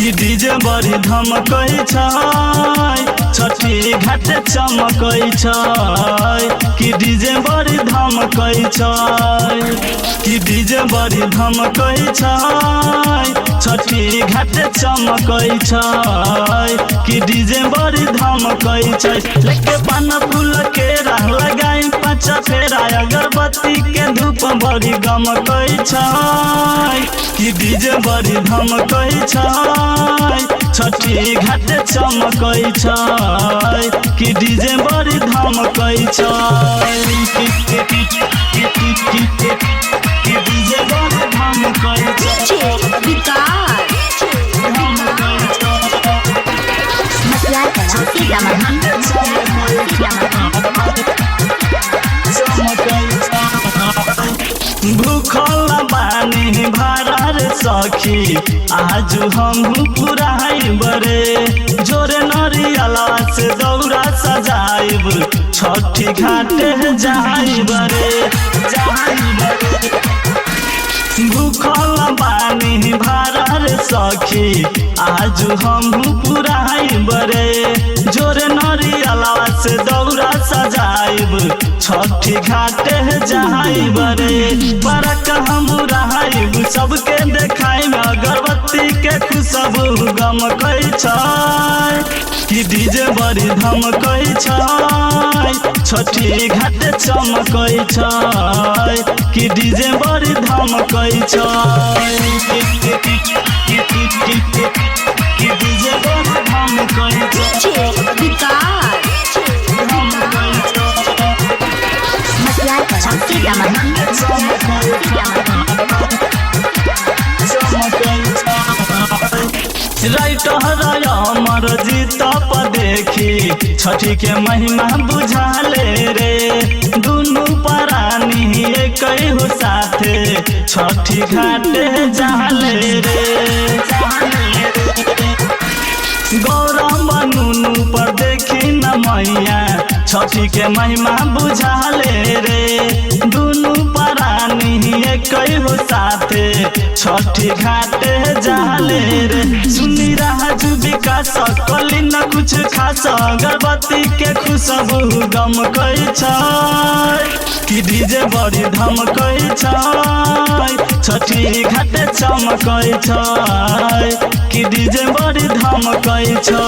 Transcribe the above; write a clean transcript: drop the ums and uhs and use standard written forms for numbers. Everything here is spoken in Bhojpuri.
कि डीजे बड़ी धमकै छै छठी घाट चमकै छै कि डीजे बड़ी धमकै छै कि डीजे बड़ी धमकै छै छठी घाट चमकै छै कि डीजे बड़ी धमकै छै लेके पान फूल के राह लगाई पाँच फेरा अगरबत्ती के धूप बड़ी गमकै छै कि डीजे बड़ी धमकै छै छठी घाट चमकै छै कि डीजे बड़ी धमकै छै कि डीजे बड़ी धमकै भूखल बानी भारार सखी आज हम पुराई बरे जोरे नरियला से दौरा सजाइब छठी घाटे जाई बरे भूखल बानी भारार सखी आज हम पुराई बरे जोरे नरियला से दौरा सजाइब छठी घाटे जाई बरे बरक हम रहाइब सबके देखाई में अगरबत्ती के खुशबू गमकै छै कि डीजे बड़ी धमकै छै छठी घाट चमकै छै कि डीजे बड़ी धमकै छै कि डीजे बड़ी धमकै राइटर अमर जीत देखी छठी के महिमा बुझाले रे दुनू प्राणी एक हो साथे छठी घाटे जाले रे गौरव नुनू पर देखी न मैया छठी के महिमा बुझाले रे दुनू प्राणी एक हो साथे छठी घाटे जाले रे सुनी राजू विकास कली न कुछ खास अगरबत्ती के खुशबू गमकै छै कि डीजे बड़ी धमकै छै छठी घाटे चमकै छै कि डीजे बड़ी धमकै छै।